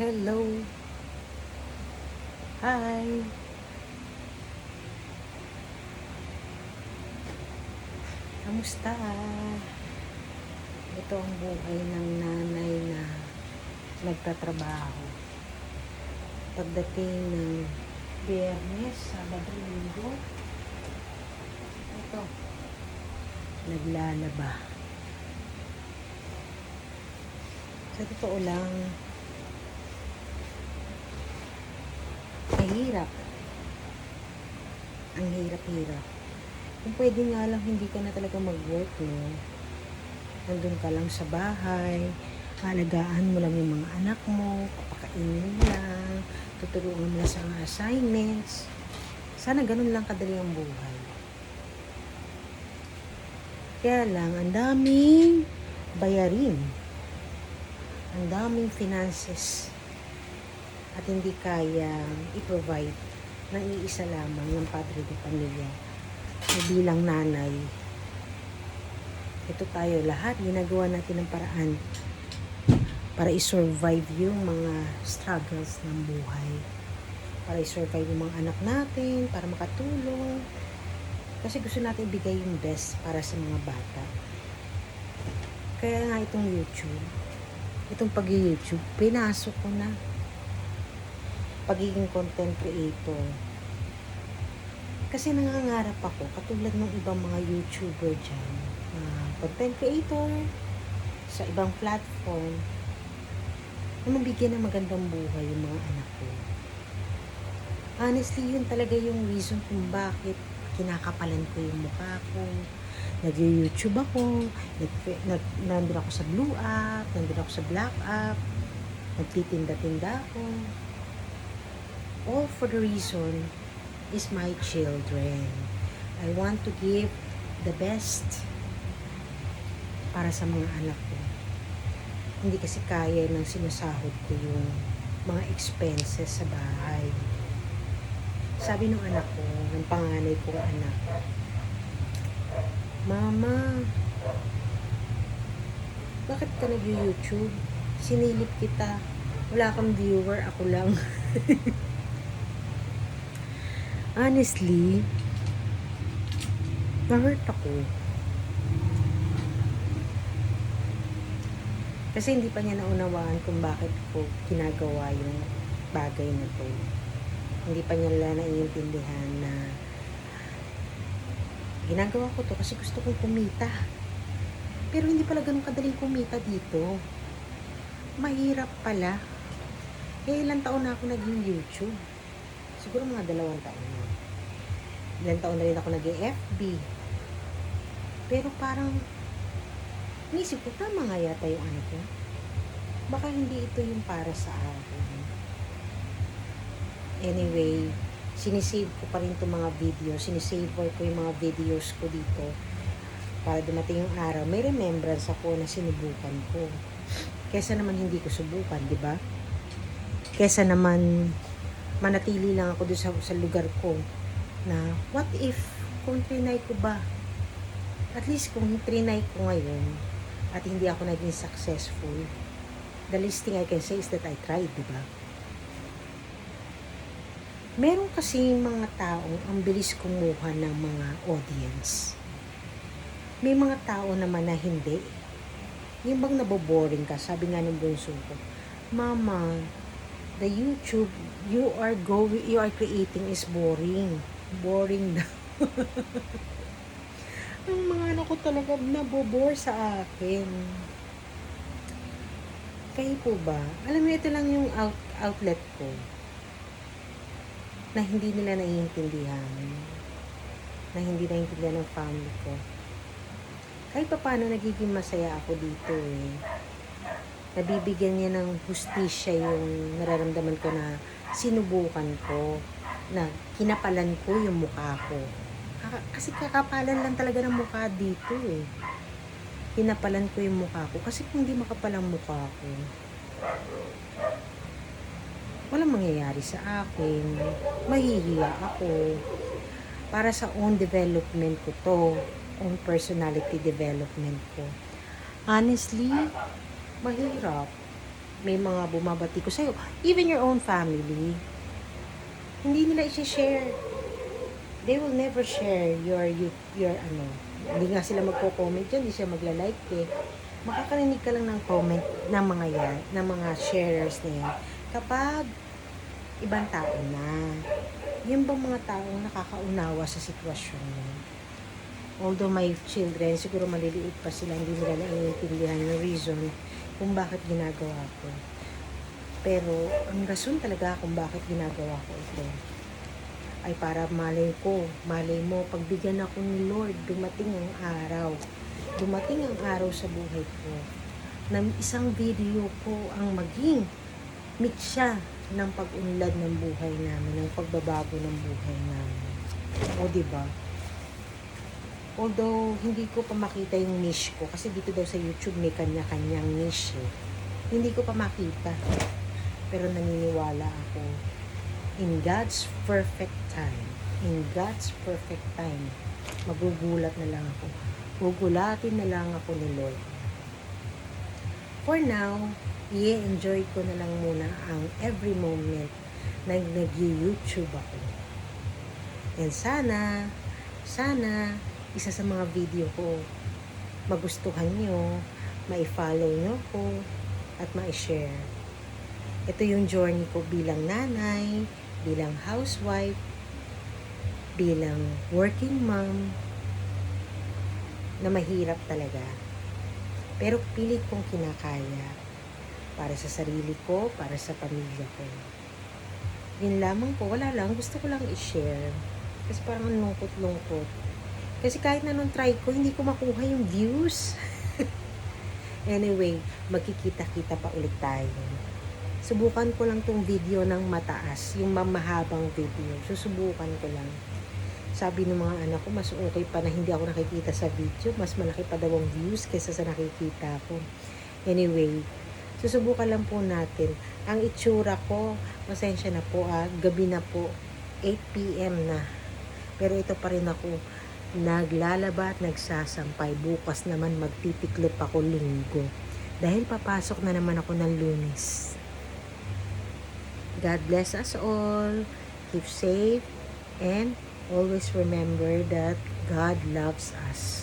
Hello. Hi. Kamusta? Ito ang buhay ng nanay na nagtatrabaho. Pagdating ng Biyernes, Sabado, Linggo, ito, naglalaba. Sa totoo lang, mahirap. Ang hirap-hirap. Kung pwede nga lang hindi ka na talaga mag-work, no? Nandun ka lang sa bahay, alagaan mo lang yung mga anak mo, papakainin mo lang, tuturuan mo lang sa mga assignments. Sana ganun lang kadali ang buhay. Kaya lang, ang daming bayarin. Ang daming finances. At hindi kayang i-provide ng iisa lamang ng padre de pamilya. Bilang nanay, ito tayo lahat, ginagawa natin ng paraan para i-survive yung mga struggles ng buhay. Para i-survive yung mga anak natin, para makatulong. Kasi gusto natin ibigay yung best para sa mga bata. Kaya nga itong pag-YouTube, pinasok ko na pagiging content creator. Kasi nangangarap ako, katulad ng ibang mga YouTuber dyan, content creator, sa ibang platform, na mabigyan ng magandang buhay yung mga anak ko. Honestly, yun talaga yung reason kung bakit kinakapalan ko yung mukha ko. Nag-YouTube ako, nandun ako sa Blue App, nandun ako sa Black App, nagtitinda-tinda ako. All for the reason is my children. I want to give the best para sa mga anak ko. Hindi kasi kaya ng sinasahod ko yung mga expenses sa bahay. Sabi ng anak ko, ng panganay kong anak, Mama, bakit ka nag-YouTube? Sinilip kita. Wala kang viewer, ako lang. Honestly, na-hurt ako. Kasi hindi pa niya naunawaan kung bakit ko ginagawa yung bagay na to. Hindi pa niya naiintindihan na ginagawa ko to kasi gusto kong kumita. Pero hindi pala ganun kadaling kumita dito. Mahirap pala. Ilang taon na ako naging YouTube. Siguro mga 2 taon na. Ilang taon na rin ako nag-FB. Pero parang nisip ko, tama nga yata yung ano ko. Baka hindi ito yung para sa akin. Anyway, sinisave ko pa rin itong mga videos. Sinisave ko yung mga videos ko dito. Para dumating yung araw, may remembrance ako na sinubukan ko. Kesa naman hindi ko subukan, di ba? Kesa naman manatili lang ako doon sa lugar ko na what if kung trinay ko ba? At least kung trinay ko ngayon at hindi ako naging successful, the least thing I can say is that I tried, di ba? Meron kasi mga taong ang bilis kumuha ng mga audience. May mga tao naman na hindi. Yung bang naboboring ka, sabi nga ng bunso ko, Mama, the YouTube you are creating is boring. Boring na. Ang mga anak ko talaga nabobore sa akin. Kayo po ba? Alam mo, ito lang yung outlet ko na hindi nila naiintindihan. Na hindi naiintindihan ng family ko. Kahit pa paano nagiging masaya ako dito eh. Nabibigyan niya ng hustisya yung nararamdaman ko na sinubukan ko, na kinapalan ko yung mukha ko. Kasi kakapalan lang talaga ng mukha dito eh. Kinapalan ko yung mukha ko. Kasi kung di makapalang mukha ko, walang mangyayari sa akin. Mahihiya ako. Para sa own development ko to. Own personality development ko. Honestly, mahirap. may mga bumabati ko sa'yo. Even your own family, hindi nila i-share. They will never share your ano. Hindi nga sila magko-comment dyan, hindi sila magla-like eh. Makakarinig ka lang ng comment ng mga yan, ng mga sharers na yan, kapag ibang tao na. Yung bang mga taong nakakaunawa sa sitwasyon mo. Although my children, siguro maliliit pa sila, hindi nila naiintindihan yung reason kung bakit ginagawa ko. Pero, ang rason talaga kung bakit ginagawa ko ito, ay para malay mo, pagbigyan ako ni Lord, dumating ang araw sa buhay ko, na isang video ko ang maging miksya ng pag-unlad ng buhay namin, ng pagbabago ng buhay namin. O, diba? Although, hindi ko pa makita yung niche ko, kasi dito daw sa YouTube may kanya-kanyang niche eh. Hindi ko pa makita. Pero naniniwala ako, in God's perfect time, magugulat na lang ako. Gugulatin na lang ako ni Lord. For now, i-enjoy ko na lang muna ang every moment na nag-YouTube ako. And sana, isa sa mga video ko, magustuhan nyo, ma-follow nyo ko, at ma-share. Ito yung journey ko bilang nanay, bilang housewife, bilang working mom, na mahirap talaga. Pero pilit kong kinakaya para sa sarili ko, para sa pamilya ko. Yun lamang po, wala lang, gusto ko lang i-share. Kasi parang lungkot-lungkot. Kasi kahit na nung try ko, hindi ko makuha yung views. Anyway, magkikita-kita pa ulit tayo. Subukan ko lang tong video ng mataas, yung mamahabang video. Susubukan ko lang. Sabi ng mga anak ko, mas okay pa na hindi ako nakikita sa video. Mas malaki pa daw ang views kaysa sa nakikita ko. Anyway, susubukan lang po natin. Ang itsura ko, pasensya na po gabi na po, 8 p.m. na. Pero ito pa rin ako, naglalaba at nagsasampay. Bukas naman magtitiklop ako linggo. Dahil papasok na naman ako ng Lunes. God bless us all. Keep safe and always remember that God loves us.